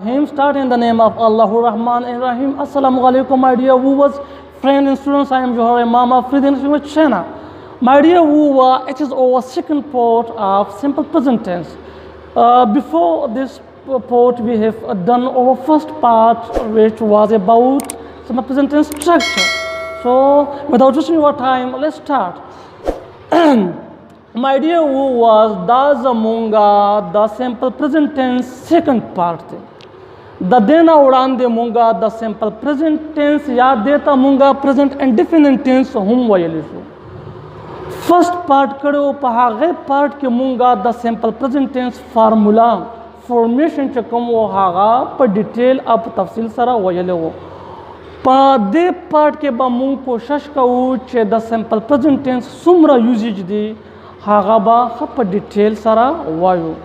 Him start in the name of Allah Rahman and Rahim. Assalamu alaikum, my dear viewers, friends and students. I am Johar, Imam of English channel. My dear viewer, it is our second part of simple present tense. Before this part, we have done our first part, which was about simple present tense structure. So, without wasting your time, let's start. My dear viewers, das munga the simple present tense second part. The dena udande munga the simple present tense ya deta munga present indefinite tense hum wayelisu. First part karo pa hage part ke munga the simple present tense formula formation chakam wo haga pa detail ap tafsil sara wayelewo. Pa de part ke ba mung koshish kawu che the simple present tense sumra usage di haga ba pa detail sara wayo.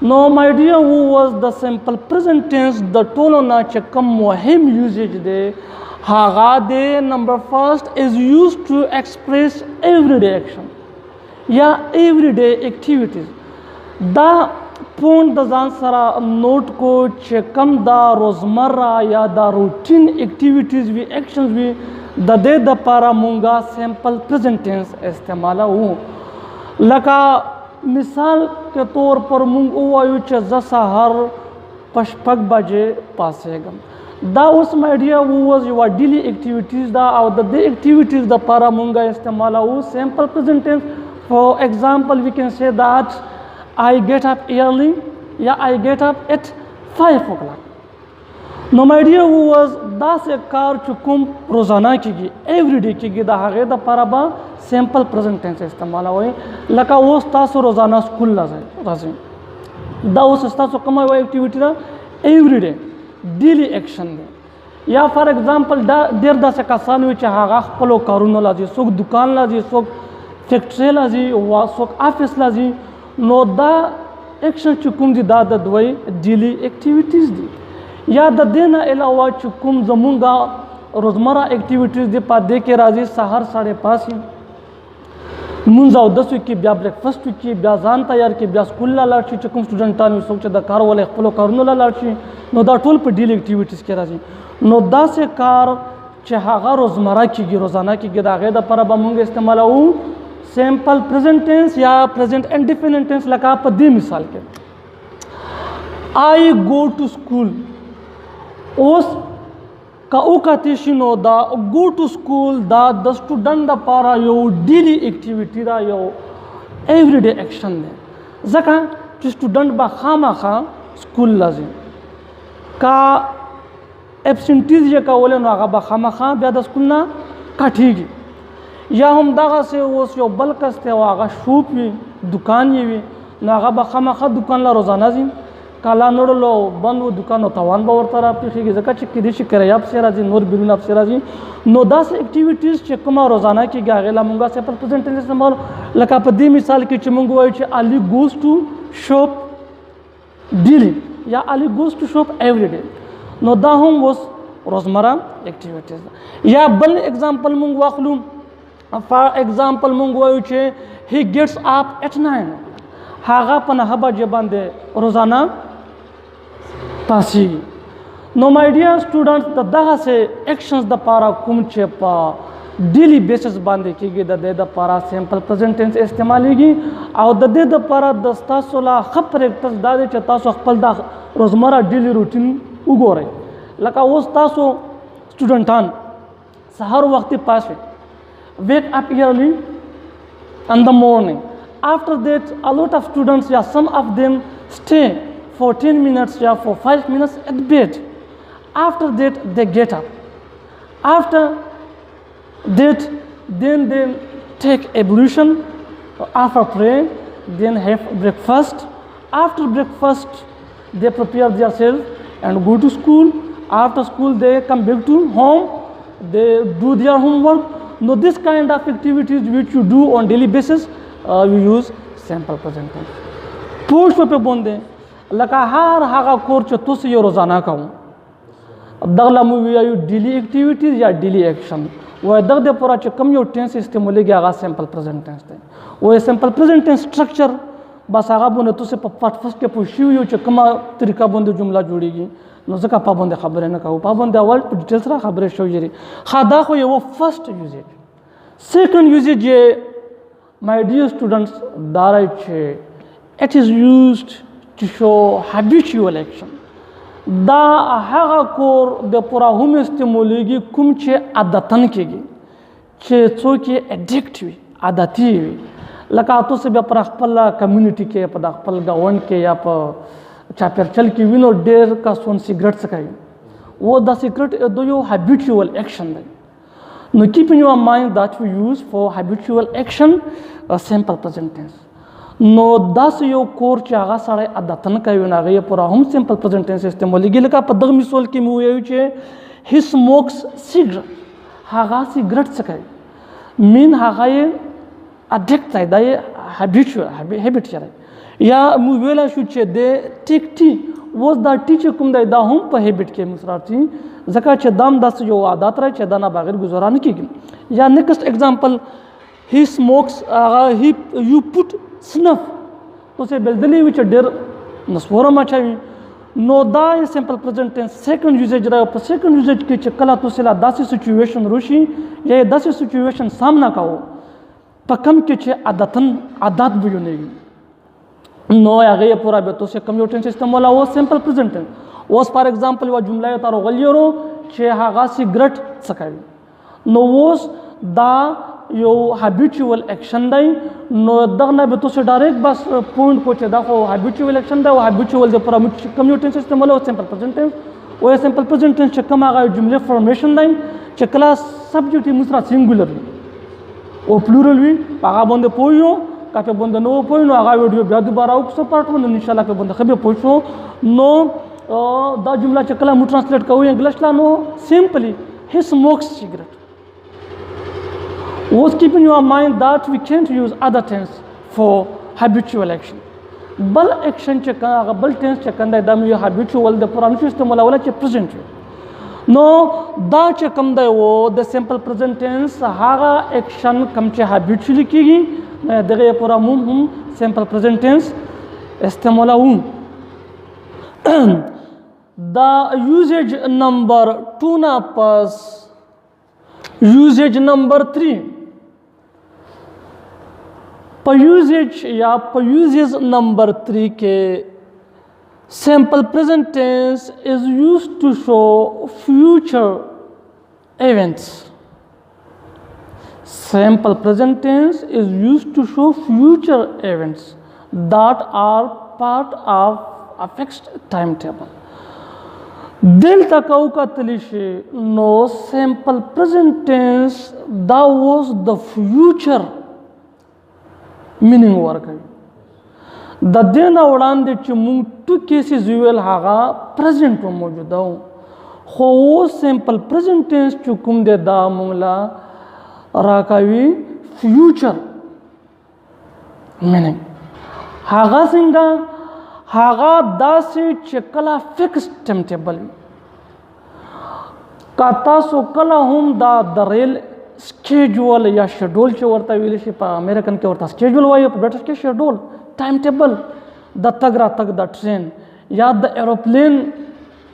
Now, my dear, who was the simple present tense, the tolona chakam mohim usage de haga de number first is used to express everyday action. Yeah, everyday activities. Da point the zansara note ko chakam da rozmarra ya da routine activities we actions we the de the para munga simple present tense istemala hu. Laka मिसाल के तौर पर मुंग वायु च जसहर पशपक बजे पासेगम दा उस idea was your daily activities दा और the activities the para munga इस्तेमाल हो simple present tense. For example, we can say that I get up early, yeah, I get up at 5 o'clock. No, my dear, was da se car चुकुम रोजाना की every day की दा हगे दा para ba simple present tense इस्तेमाल हुए लका वो स्तासो रोजाना स्कूल लाजे दा उस स्तासो कमा हुआ एक्टिविटी दा everyday daily action दे या फॉर एग्जांपल दा देर दा से कासान हुई चाहा खपलो कारुनो लाजी सोक दुकान लाजी सोक फैक्ट्री लाजी वा सोक ऑफिस लाजी नो दा एक्शन चुकुम दी दा दवाई daily activities दी या द देना अलावा चुकुम जमुंगा रोजमर्रा एक्टिविटीज दे पा दे के राजी सहर 5:30 मुंजाव 10 की ब्या ब्रेकफास्ट की ब्या जान तैयार की ब्या स्कूल ला लाची चकुम स्टूडेंटान सोच द कार वाले खपलो करनो ला लाची नो दा टोल पे डेली एक्टिविटीज के राजी नो दा से कार चहागा रोजमर्रा की रोजाना की दा दा पर बमुंगे इस्तेमाल हो सिंपल प्रेजेंट टेंस या प्रेजेंट इंडेफिनिट टेंस लका प दी मिसाल के आई गो टू स्कूल उस का उकातिशिनो दा गो टू स्कूल दा द स्टूडेंट दा पारा यो डेली एक्टिविटी दा यो एवरीडे एक्शन ने जका कि स्टूडेंट बा खामा खा स्कूल लाजी का एब्सेंटीज ये का बोले ना बा खामा खा ब्या द स्कूल ना काठीगी या हम दागा से उस यो बलकस्ते वागा शूप भी दुकान ये भी ना बा खामा खा दुकान ला रोजाना जी काला नोडलो बंद वो दुकान तवान बावर तरह आपकी जगह चिक्की दिशी करे आप से राजी नूर बिरुन आप से राजी नो 10 एक्टिविटीज चेकमा रोजाना की गागेला मुंगा से पर प्रेजेंट टेंस संभाल लका पदी मिसाल की चिमुंगो है Ali goes to shop daily या Ali goes to shop everyday नो दा हम वस रोजमर्रा एक्टिविटीज या बल एग्जांपल मुंग वाखलू फॉर एग्जांपल मुंगो है ही गेट्स अप एट 9 हागा पन हबा जे बंदे रोजाना पासी no my dear students the दहा से एक्शंस द पारा कुम चेपा डेली बेसिस बांधे की द दे द पारा सिंपल प्रेजेंट टेंस इस्तेमालीगी और द दे द पारा दस्ता सोला खपर एक तस दादे चता सो खपल दा रोजमर्रा डेली रूटीन उगोरे लका उस तासो स्टूडेंटान सहर वक्त पास wake up early in the morning. After that, a lot of students, yeah, some of them stay for 10 minutes, yeah, for 5 minutes at bed. After that, they get up. After that, then they take ablution. After prayer, then have breakfast. After breakfast, they prepare themselves and go to school. After school, they come back to home. They do their homework. Now, this kind of activities which you do on daily basis, we use simple present tense. Post पे बोंदे लका हार हागा कोर्च तो से यो रोजाना का दगला मूवी आयु डेली एक्टिविटीज या डेली एक्शन वो दग दे पूरा च कम यो टेंस इस्तेमाल किया आगा सिंपल प्रेजेंट टेंस थे वो सिंपल प्रेजेंट टेंस स्ट्रक्चर बस आगा बोने तो से पार्ट फर्स्ट के पुशी यो च कमा तरीका बोंदे जुमला जोड़ेगी نو ځکه پابندي خبرې نه کوو پابندي اول په ډیټیل سره خبرې شوې ښه دا خو یو فرست یوزیج سیکنډ یوزیج یې my dear students دا رایي چې it is used to show habitual action دا هغه کور د پوره هم استعمالیږي کوم چې عادتن کېږي چې څوک یې اډیکټ وي عادتي وي لکه تاسو بیا پر خپل کمیونټي کې په خپل ګاونډ کې یا په چاپیرچل کې وینو ډېر کسان سیګریټ څکوي و دا سیګریټ د یو habitual action دی نو keep in your mind that we use for habitual action a simple present tense نو داسې یو کور چې هغه سړی عادتن کوي نو هغه یې پوره هم سمپل پرزنټ ټینس استعمالیږي لکه په دغه مثال کې مې وویل چې he smokes cigarette هغه سیګریټ څکوي مین هغه یې اډیکټ دی دا یې هیبټ دی یا مو ویلی شو چې د ټیک ټي اوس دا ټي چې کوم دی دا هم په هیبټ کې موږ راځي ځکه چې دا هم داسې یو عادت دی چې دا نه بغیر ګزاره نه کېږي یا نیکسټ اگزامپل he smokes you put snuff تاسې بلدلی وي چې ډېر نسواره مچوي نو دا یې سمپل پرزنټ ټینس سیکنډ یوزیج راغی په سیکنډ یوزیج کې چې کله تاسې له داسې سچویشن راشي یا یې داسې سچویشن سامنا کوو په کم کې چې عادت بیانېږي نو هغه یې پوره بیا تاسې کوم یو ټینس استعمالوو سمپل پرزنټ ټینس اوس فار ایگزامپل یوه جمله یې ته راغلې چې هغه سیګریټ څکوي نو اوس دا یو habitual action دی نو دغه نه به تاسو ډایرکټ بس پوینټ کو چې دا خو habitual action دی او habitual د پر کوم یو ټینس استعمالوو سمپل پرزنټ ټینس او سمپل پرزنټ ټینس چې کوم هغه جمله فارمیشن دی چې کله سبجیکټ یې مسره سینګولر وي او پلورل وي هغه باندې پوه کافي باندې نو پوه نو هغه ویډیو بیا دوباره وکړو پارت باندې ان شاء الله په باندې خبر پوه شو نو دا جمله چې کله مو ترانسلیټ کوو انګلیش لا نو سمپلی he smokes cigarette was keep in your mind that we can't use other tense for habitual action بل action چې هغه بل tense چې کنده دا یو habitual د پرانو استعمالول چې present وي نو دا چې کوم دی و د سمپل present tense هغه action کوم چې habitually کېږي دغه پورا هم سمپل present tense استعمالوو the usage number 2 na pas usage number 3 pa usage या pa uses number 3 के simple present tense is used to show future events simple present tense is used to show future events that are part of a fixed timetable دلته کو کتلی شي نو سمپل پرزنټ ټینس دا واز د فیوچر مینینګ ورکوي د دې نه وړاندې چې موږ ټو کیسز ویل هغه پرزنټ موجوده و خو اوس سمپل پرزنټ ټینس چې کوم دی دا موږ له راکوي فیوچر مینینګ هغه څنګه هغه داسې چې کله فکس ټایم ټیبل وي که تاسو کله هم دا د ریل سکیجول یا شیډول چې ورته ویلی شي په امریکن کې ورته سکیجول وایي په برټش کې شیډول ټایم ټیبل د تګ راتګ د ټرین یا د ایروپلین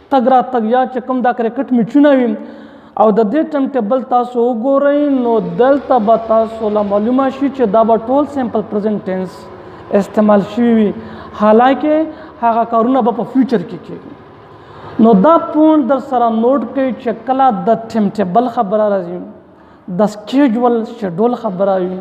تګ راتګ یا چې کوم دا کرکټ میچونه وي او د دې ټایم ټیبل تاسو وګورئ نو دلته به تاسو له معلومه شي چې دا به ټول سمپل پرزنټ ټینس استعمال شوي وي حالانکه هغه کارونه به په فیوچر کې کېږي نو دا پوینټ در سره نوٹ کړئ چې کله د ټایم ټیبل خبره راځي د سکیجول شیډول خبره وي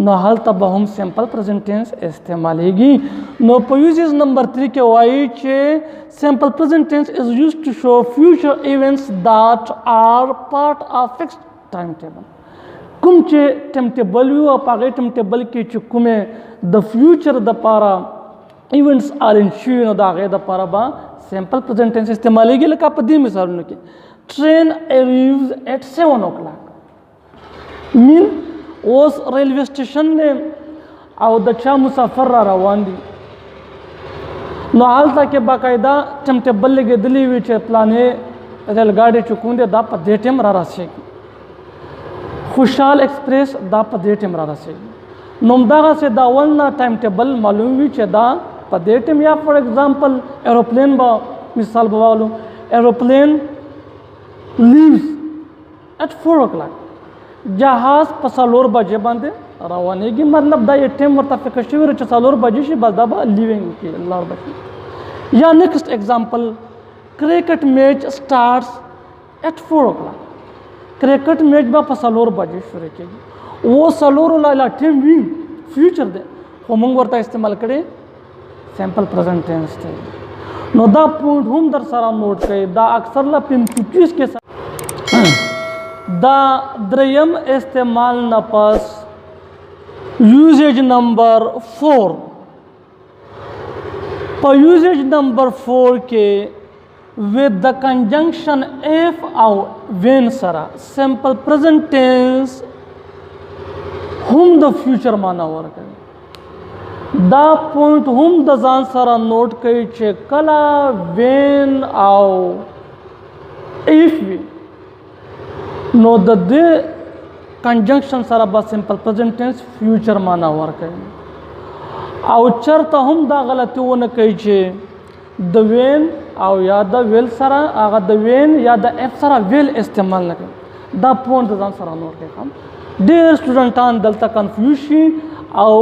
نو هلته به هم سمپل پرزنټ ټینس استعمالیږي نو په یوزز نمبر 3 کې وایي چې سمپل پرزنټ ټینس از یوزډ ټو شو فیوچر ایونټس دیٹ آر پارٹ آف فکسډ ټایم ټیبل کوم چې ټایم ټیبل وي او په هغې ټایم ټیبل کې چې کومې د فیوچر دپاره ایونټس آرینج شوي نو د هغې دپاره به سمپل پرزنټ ټینس استعمالیږي لکه په دې مثالونو کې ټرین اریوز ایٹ 7 o'clock مین اوس ریلوے سټیشن دی او د چا مسافر را روان دي نو هلته کې باقاعده ټایم ټیبل لګېدلی وي چې پلانې ریلګاډي چې کوم دی دا په دې ټایم را رسېږي خوشحال ایکسپریس دا په دې ټایم را رسېږي نو همدغسې د اول نه ټایم ټیبل معلوم وي چې دا په دې ټایم یا فار ایگزامپل ایروپلین به مثال به واولو aeroplane leaves at 4 o'clock. جهاز په 4 بجې باندې روانېږي. مطلب دا یې ټیم ورته فکر شوی چې 4 بجې شي بس دا به لیوینګ کې لار بشي. یا نیکسٹ ایگزامپل کرکٹ میچ سٹارٹس ایٹ 4 o'clock. کرکٹ میچ به په 4 بجې شروع کېږي. वो 4 لا ټیم وي فیوچر دی خو موږ ورته استعمال کړی سیمپل پریزنٹ ټینس دی. نو دا پوینټ هم در سره نوٹ کړئ. دا اکثر لا PMQs کې دا دریم استعمال نه پس یوزیج نمبر 4 په یوزیج نمبر 4 کې with the conjunction if او when سره simple present tense هم د فیوچر معنا ورکوي. دا پوینټ هم د ځان سره نوٹ کړئ چې کله when او if وي نو د دې کنجنکشن سره به سمپل پریزنټ ټینس فیوچر معنا ورکوي. او چرته هم دا غلطي ونه کوي چې د وین او یا د ویل سره هغه د وین یا د اف سره ویل استعمال نه کوي. دا پوینټ ځان سره نوٹ کړئ. ډېر سټوډنټان دلته کنفیوز شي او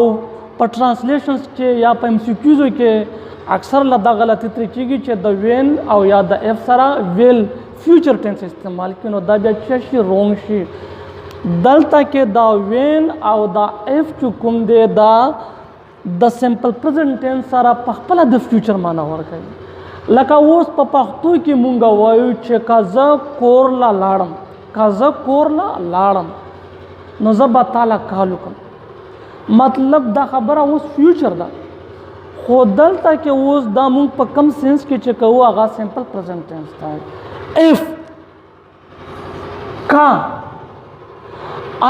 په ټرانسلیشنز کې یا په MCQs کې اکثر له دا غلطي ترې کېږي چې د وین او یا د اف سره ویل فیوچر ټینس استعمال کړي. نو دا بیا څه شي رونګ شي. دلته کې دا وین او دا اف چې کوم دی دا د سمپل پریزنټ ټینس سره په خپل د فیوچر معنا ورکوي. لکه اوس په پښتو کې مونږ وایو چې که زه کور لا لاړم نو زه به تاله کال وکړم. مطلب دا خبره اوس فیوچر ده خو دلته کې اوس دا مونږ په کم سینس کې چې کوو هغه سمپل پریزنټ ټینس دی. if کا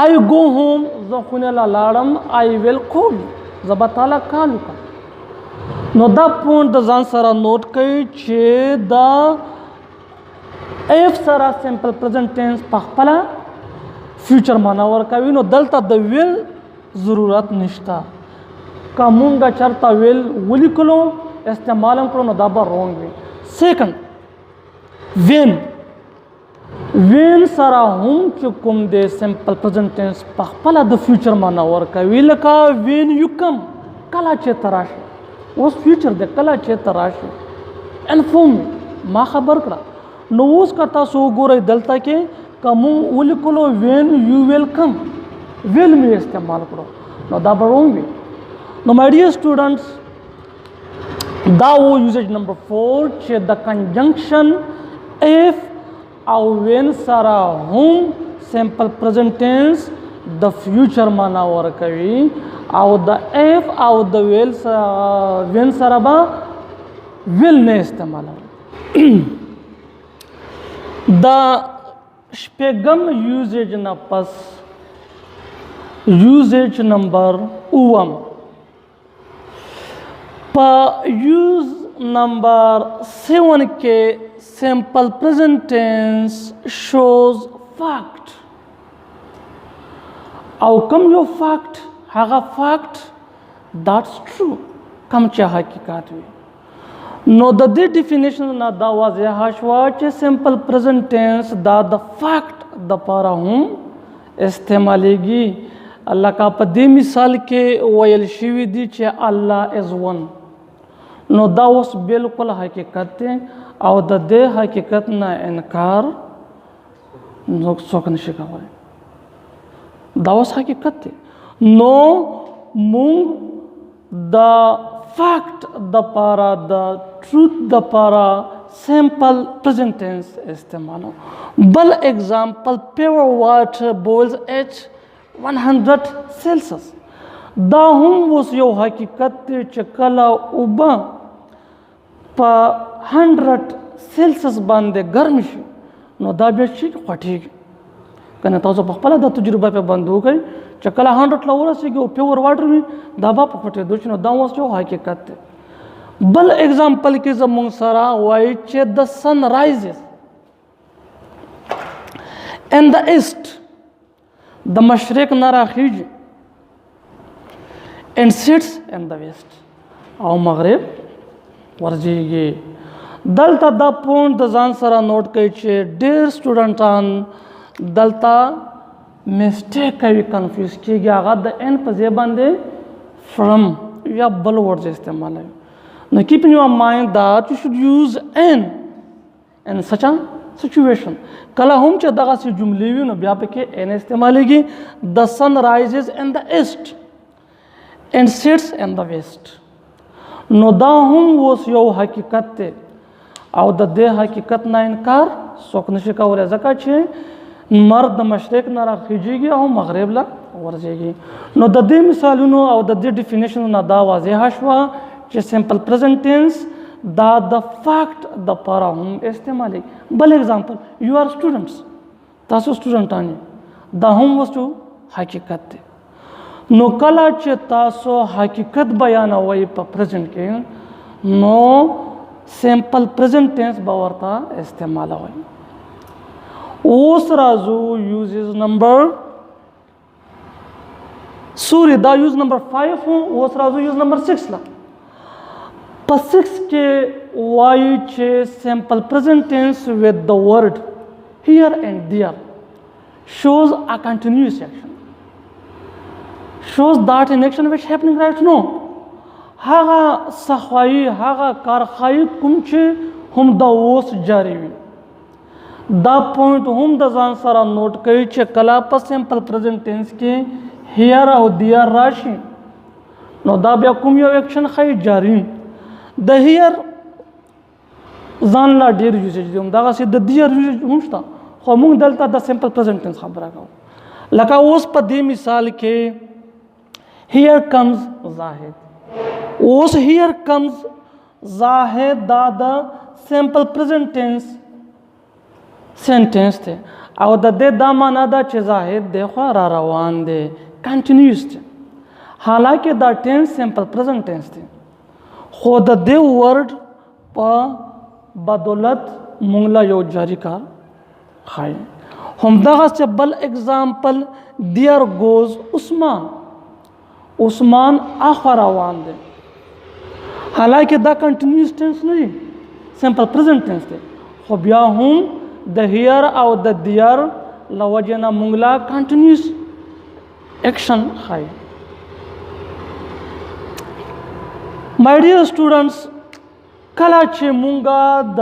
I go home زه خونه لا لاړم I will call زه به تاله کال وکړم. نو دا پوینټ د ځان سره نوٹ کړئ چې دا if سره سمپل پریزنټ ټینس په خپله فیوچر معنا ورکوي. نو دلته د ویل ضرورت نشته. که مونږ چرته ویل ولیکلو استعمال هم کړو نو دا به رونګ وي. سیکنډ وین سره هم چې کوم دی سمپل پریزنټ ټینس په خپله د فیوچر معنا ورکوي. لکه وین یو کم کله چې ته راشي اوس فیوچر دی کله چې ته راشي انفورم ما خبر کړه. نو اوس که تاسو وګورئ دلته کې که مونږ ولیکلو وین یو ویل کم ویل مې استعمال کړو نو دا به رونګ وي. نو مای ډیر سټوډنټس دا و یوزیج نمبر 4 چې د کنجنکشن if او when سره هم سمپل پریزنټ ټینس د فیوچر معنا ورکوي او د if او د when سره به will نه استعمالوي. دا شپږم یوزیج نه پس یوزیج نمبر 9 په یوز نمبر 7 کې simple present tense shows fact او کوم یو fact هغه fact that's true کوم چې حقیقت وي. نو د دې ډیفینیشن نه دا واضح شوه چې simple present tense دا د fact د پاره هم استعمالیږي. لکه په دې مثال کې ویل شوي دي چې الله از ون. نو دا اوس بالکل حقیقت دی او د دې حقیقت نه انکار څوک نشي کولی. دا اوس حقیقت دی. نو مونږ د فیکټ د پاره د ټروت د پاره سمپل پریزنټ ټینس استعمالو. بل ایگزامپل پیور واټر بویلز ایٹ 100 سیلسیس. دا هم اوس یو حقیقت دی چې کله اوبه په 100 سیلسیس باندې ګرم شي نو دا بیا شي خوټېږي. کنه تاسو په خپله دا تجربه په باندې وکړئ چې کله 100 له ورسېږي او پیور واټر وي دا به په خوټېدو شي. نو دا اوس یو حقیقت دی. بل ایگزامپل کې زموږ سره وایي چې د سن رایزز ان د ایسٹ د مشرق نه راخیږي and sits in the west او مغرب ورځيږي. دلته دا پوینټ د ځان سره نوٹ کړئ چې ډېر سټوډنټان دلته مسټیک کوي، کنفیوز کېږي، هغه د ان په ځای باندې فرم یا بل ورډ استعمالوي. نو کیپ ان یور مایند that you should use n in such a situation. کله هم چې دغسې جملې وي نو بیا پکې n استعمالیږي. The sun rises in the east and sets in the west. نو دا هم اوس یو حقیقت دی او د دې حقیقت نه انکار څوک نشي کولی، ځکه چې لمر د مشرق نه راخیږي او مغرب له ورځېږي. نو د دې مثالونو او د دې ډیفینیشنو نه دا واضحه شوه چې سمپل پرزنټ ټینس دا د فیکټ دپاره هم استعمالیږي. بل اگزامپل، یو آر سټوډنټس، تاسو سټوډنټان یې، دا هم وستو حقیقت دی. نو کله چې تاسو حقیقت بیانوئ په پرزنټ کې نو سمپل پرزنټ ټینس به ورته استعمالوئ. اوس راځو یوزز نمبر دا یوز نمبر 5 و. اوس راځو یوز نمبر 6 لا. په 6 کې وایي چې سمپل پرزنټ ټینس with the word here and there shows a continuous action, shows that an action which happening right now. هغه صحوایي هغه کارخایي کوم چې هم د اوس جاری وي. دا پوینټ هم د ځان سره نوٹ کوي چې کله په سمپل پرزنټ ټینس کې هیر او دیر راشي نو دا بیا کوم یو ایکشن ښایي جاری. د هیر ځان لا ډېر یوزیج دی، همدغسې د دیر یوزیج هم شته، خو موږ دلته د سمپل پرزنټ ټینس خبره کوو. لکه اوس په دې مثال کې هیر کمز زاهد. اوس هیر کمز زاهد دا د سمپل پرزنټ ټینس سینټنس دی او د دې دا معنا ده چې زاهد دی خو را روان دی، کنټینیوس دی. حالانکه دا ټینس سمپل پرزنټ ټینس دی خو د دې ورډ په بدولت موږ له یو جاری کار ښایي. همدغسې بل اگزامپل دیر گوز عثمان. عثمان اخوا روان دی، حالانکه دا کنټینیوس ټینس نه دی، سمپل پرزنټ ټینس دی، خو بیا هم د هیر او د دیر له وجې نه موږ له کنټینیوس ایکشن ښایي. مای ډیر سټوډنټس کله چې موږ د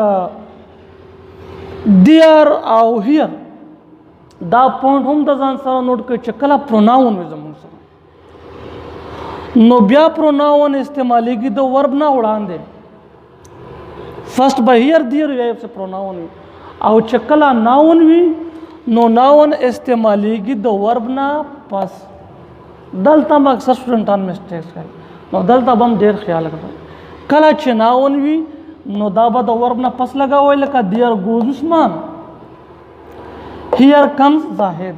دیر او هیر دا پوینټ هم د ځان سره نوٹ کړئ چې کله پروناون وي زموږ سره نو بیا پروناون استعمالیږي د ورب نه وړاندې. فرسٹ به هیر دیر یا سے پروناون وي او چې کله ناون وي نو ناون استعمالیږي د ورب نه پس. دلته هم اکثر سټوډنټان مسټیکس کوي، نو دلته به هم ډېر خیال کوئ. کله چې ناون وي نو دا به د ورب نه پس لګوئ، لکه دیر گوز عثمان، هیر کمز زاهد.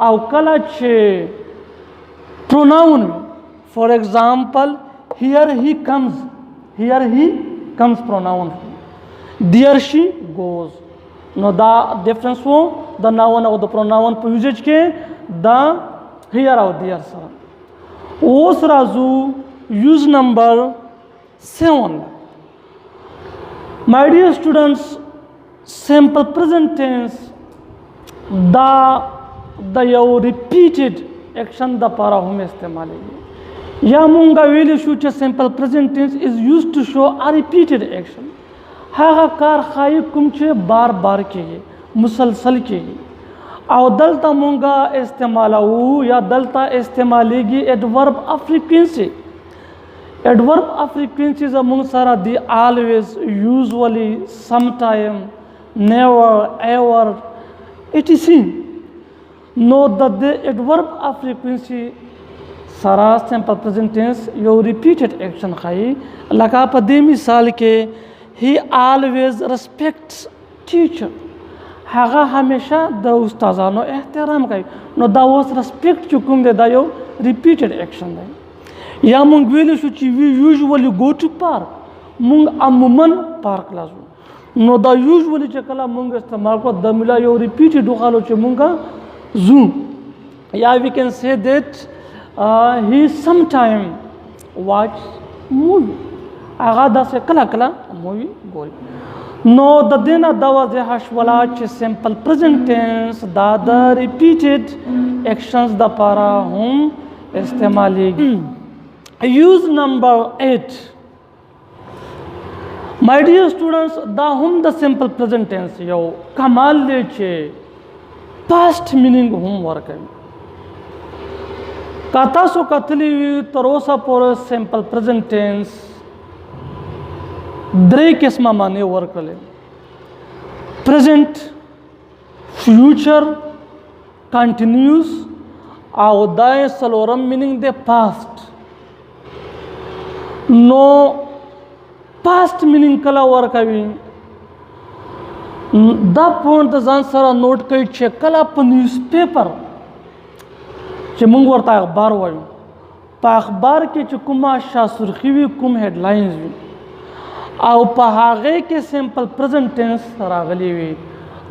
او کله چې پروناون وي، فار ایگزامپل هیر هی کمز پروناون، دیر شي گوز. نو دا ډیفرنس وو د ناون او د پروناون په یوزیج کې د هیر او دیر سره. اوس راځو یوز نمبر 7. مای ډیر سټوډنټس سمپل پرزنټ ټینس دا د یو ریپیټډ ایکشن دپاره هم استعمالیږي. یا مونږ ویلی شو چې سمپل پرزنټ ټینس از یوز ټو شو ا ریپیټډ ایکشن. هغه کار ښایي کوم چې بار بار کېږي، مسلسل کېږي. او دلته مونږ استعمالوو یا دلته استعمالیږي ایډورب اف فریکوینسي. ایډورب اف فریکوینسي زموږ سره دی آلویز، یوزولی، سم ټایم، نیور، ایور etc. نو د دې ایډورب اف فریکوینسي سره سمپل پرزنټ ټینس یو ریپیټډ ایکشن ښایي. لکه په دې مثال کې he always respects teacher. هغه همیشه د استادانو احترام کوي. نو دا اوس ریسپیکټ چې کوم دی دا یو ریپیټډ ایکشن دی. یا مونږ ویلی شو چې وی یوزولی گو ټو پارک، مونږ عموما پارک لا ځو. نو دا یوزولی چې کله مونږ استعمال کړو د ملا یو ریپیټډ وخالو چې مونږ ځو. یا وی کین سے دیٹ he sometime watch movie. هغه داسې کله کله مووي ګوري. نو د دې نه دا واضحه شوله چې سمپل پرزنټ ټینس دا د ریپیټډ ایکشنز دپاره هم استعمالیږي. یوز نمبر 8 مای ډیر سټوډنټس دا هم د سمپل پرزنټ ټینس یو کمال دی چې پاسټ مینینګ هم ورکوي. که تاسو کتلی وي تر اوسه پورې سمپل پرزنټ ټینس 3 قسمه معنی ورکړلې: پرزنټ، فیوچر، کنټینیوس او دا یې څلورم مینینګ دی پاسټ. نو پاسټ مینینګ کله ورکوي دا پوینټ د ځان سره نوٹ کړئ چې کله په نیوز پیپر چې موږ ورته اخبار وایو په اخبار کې چې کومه شاسرخي وي کوم هیډلاینز وي او په هغې کې سمپل پرزنټ ټینس راغلی وي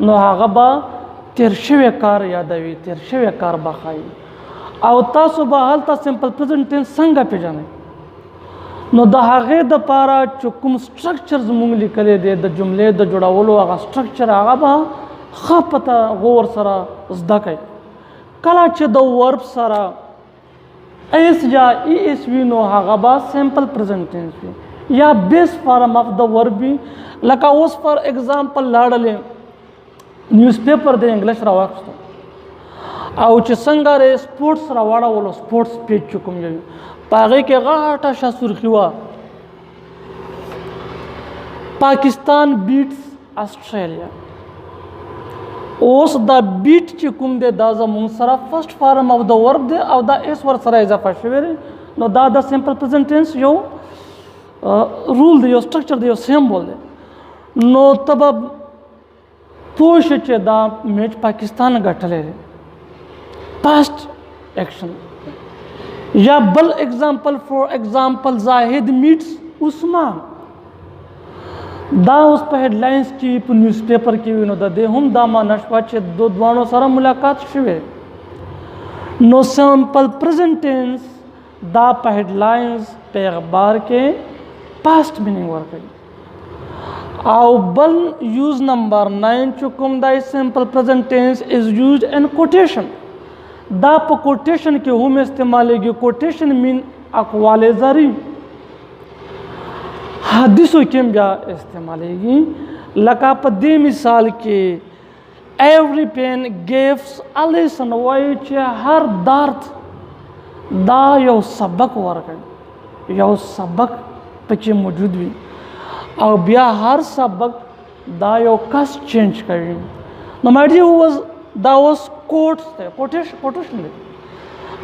نو هغه به تیر شوی کار یادوي، تیر شوی کار به ښایي او تاسو به هلته سمپل پرزنټ ټینس څنګه پیژنئ. نو د هغې دپاره چې کوم سټرکچرز موږ لیکلی دی د جملې د جوړولو هغه سټرکچر هغه به ښه په غور سره زده کړئ. کله چې د ورب سره ایس یا ای ایس وي نو هغه به سمپل پرزنټ ټینس وي یا بیس فارم اف د ورب وي. لکه اوس فار ایگزامپل لاړلې نیوز پیپر د انګلیش راواخیستو او چې څنګه رې سپورټس راواړولو سپورټس پیج چې کوم وي په هغې کې غاټه شاسرخي وه پاکستان بیټس اسټرالیا. اوس دا بیټ چې کوم دی دا زموږ سره فرست فارم اف د ورب دی او دا ایس ور سره اضافه شوی دی نو دا د سمپل پرزنټ ټینس یو رول دی، یو سټرکچر دی، یو سیمبول دی. نو ته به پوه شې چې دا میچ پاکستان ګټلی دی پاسټ ایکشن. یا بل ایگزامپل فور ایگزامپل زاهد میټس عثمان دا اوس په هیډلاینز کې په نیوز پیپر کې وي نو د دې هم دا معنی شوه چې دواړو سره ملاقات شوی. نو سمپل پرزنټ ټینس دا په هیډلاینز په اخبار کې پاسټ مینینګ ورکوي. او بل یوز نمبر 9 چې کوم دی سمپل پرزنټ ټینس از یوزډ ان کوټیشن دا په کوټیشن کې هم استعمالیږي. کوټیشن مین اقوال زری حدیثو کې هم بیا استعمالیږي. لکه په دې مثال کې ایوری پین گیوز ا لیسن وایي چې هر درد دا یو سبق ورکوي، یو سبق پکې موجود وي او بیا هر سبق دا یو کس چینج کوي. نو مای ډیر دا اوس کوټس دی، کوټیشن دی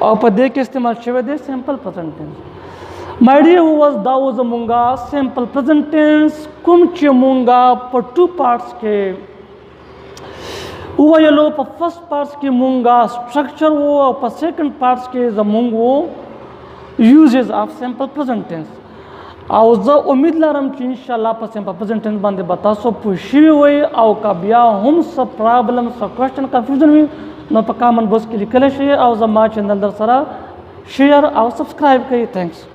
او په دې کې استعمال شوی دی سمپل پرزنټ ټینس. مای ډیر دا و زمونږه سمپل پرزنټ ټینس کوم چې مونږه په 2 پارټس کې وویلو. په فرست پارټس کې مونږه سټرکچر و او په سیکنډ پارټس کې زمونږ و یوزز اف سمپل پرزنټ ټینس. او زه امید لرم چې انشاءالله په سمپل پرزنټ ټینس باندې به تاسو پوه شوي وئ او که بیا هم څه پرابلم څه کوېشن کنفیوژن وي نو په کامن باکس کې لیکلی شئ او زما چینل در سره شیر او سبسکرایب کړئ. تھینکس.